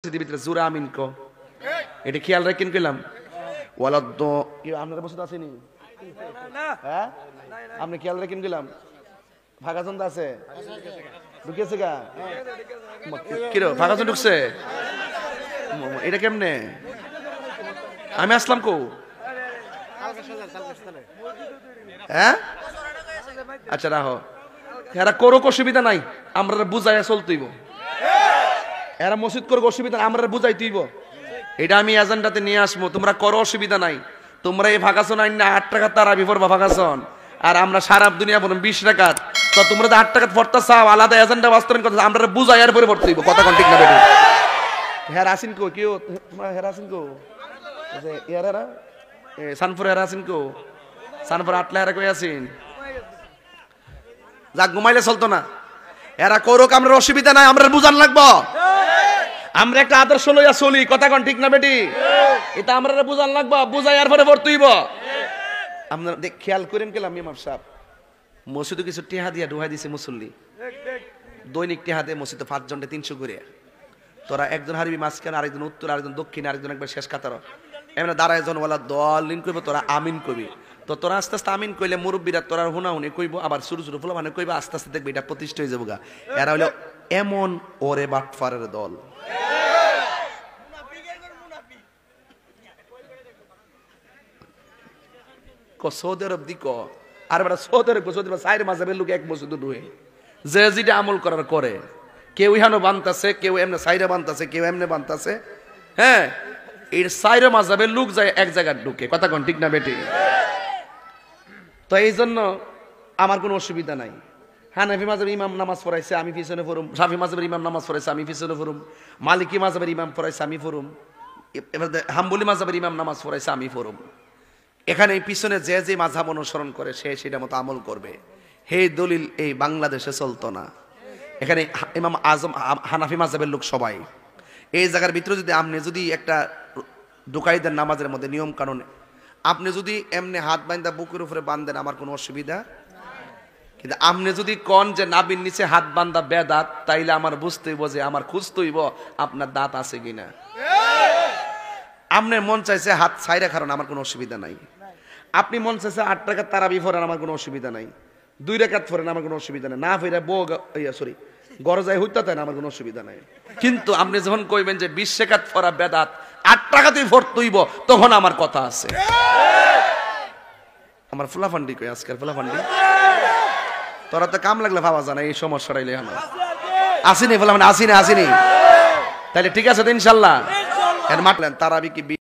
ভিতরে জোরে আমিন কো এটা খেয়াল রাখেন কইলাম ওয়ালাদ কি আপনারা বসে আছেন না হ্যাঁ আপনি খেয়াল রাখেন কইলাম ফাঁকাজন আছে ঢুকেছে গা কি রে ফাঁকাজন ঢুকছে এটা কেমনে আমি আসলাম কো হ্যাঁ আচ্ছা রাখো এরা করো অসুবিধা নাই আমরা বুঝাইয়া চলতেইব এরা মসজিদ করো অসুবিধা আমরা বুঝাই তুইব এটা আমি এজেন্ডাতে নিয়ে আসবো তোমরা করো অসুবিধা নাই তোমরা এই ভাগাসন আইন না 8 টাকা তারাবি পড়বা ভাগাসন আর আমরা সারা দুনিয়া বলুন 20 টাকা তো তোমরা তো 8 টাকা পড়তা চাও আলাদা এজেন্ডা বাস্তবায়ন করতে আমরা বুঝাই আর পরে পড়তে হইব কথা কোন ঠিক না বেটি হেরাসিন কো কেউ তোমরা হেরাসিন কো যে ইয়ারা সানপুর হেরাসিন কো সানপুর আটলা হেরা কই আছেন যা ঘুমাইলে চলতো না এরা করুক আমরা অসুবিধা নাই আমরা বুঝান লাগবো আমরা একটা আদর্শ লইয়া চলি কথা কোন ঠিক না বেটি এটা আমরা বুঝান লাগবো বুঝাই আর পরে ভর্তুইব আপনারা খেয়াল করেন গেলাম ইমাম সাহেব মসজিদে কিছু টিহা দিয়া ডুহাই দিছে মুসল্লি দৈনিক টিহা দিয়ে মসজিদে 5 জনকে 300 করে তোরা একজন হারিবি মাঝখানে আরেকজন উত্তর আরেকজন দক্ষিণে আরেকজন একবার শেষ কাতার এমনি দাঁড়ায় জন ওলা দল লিন করবো তোরা আমিন কবি তো তোরা আস্তে আস্তে আমিন কইলে মুরব্বীরা তোরা হুনাহুনি কইব আবার ছোট ছোট ফুলা মানে কইবা আস্তে আস্তে দেখবি এটা প্রতিষ্ঠা হয়ে যাবো গা এরা হলো এমন ওরে বাটফারের দল সৌদি আরব দিক আর বেটা সৌদি আরব সাইড মাঝাবের লোক এক বছর ঢুয়ে যে যেটা আমল করার করে কেউ ইহানো বানতাছে কেউ এমনি সাইডে বানতাছে কেউ এমনি বানতাছে হ্যাঁ এর সাইরে মাঝাবের লোক যায় এক জায়গায় ঢুকে কথা কোন ঠিক না বেটি তো এই জন্য আমার কোনো অসুবিধা নাই হানাফি মাযহাবের ইমাম নামাজ পড়াইছে আমি পিছনে পড়ুম শাফি মাযহাবের ইমাম নামাজ পড়াইছে আমি পিছনে পড়ুম মালিকি মাযহাবের ইমাম পড়াইছে আমি পড়ুম এবার হাম্বলি মাযহাবের ইমাম নামাজ পড়াইছে আমি পড়ুম এখানে এই পিছনে যে যে মাযহাব অনুসরণ করে সে সেটা মতো আমল করবে হে দলিল এই বাংলাদেশে চলতো না এখানে ইমাম আজম হানাফি মাযহাবের লোক সবাই এই জায়গার ভিতরে যদি আপনি যদি একটা দোকাইদের নামাজের মধ্যে নিয়ম কানুন আপনি যদি এমনি হাত বাঁধা বুকের উপরে বাঁধেন আমার কোনো অসুবিধা কিন্তু আপনি যদি কন যে নাবির নিচে হাত বাঁধা বেদাত তাইলে আমার বুঝতে হইব যে আমার খুঁজতে হইব আপনার দাঁত আছে কিনা আপনার মন চাইছে হাত ছাইরা কারণ আমার কোনো অসুবিধা নাই আপনি মন চাইছে 8 টাকা তারাবি পড়েন আমার কোনো অসুবিধা নাই 2 রাকাত পড়েন আমার কোনো অসুবিধা নাই না ফিরে সরি গরজায় হইতা তাই আমার কোনো অসুবিধা নাই কিন্তু আপনি যখন কইবেন যে 20 রাকাত পড়া বেদাত 8 টাকা তুই ভরতুইব তখন আমার কথা আছে আমার ফুলাফান্ডি কই আজকাল ফুলাফান্ডি তোরা তো কাম লাগলে ভাবা জানা এই সমস্যাটাই লেখানো আসিনি ফুলাফান্ডি আসিনি তাহলে ঠিক আছে তো ইনশাআল্লাহ এর মাটলেন তারাবি কি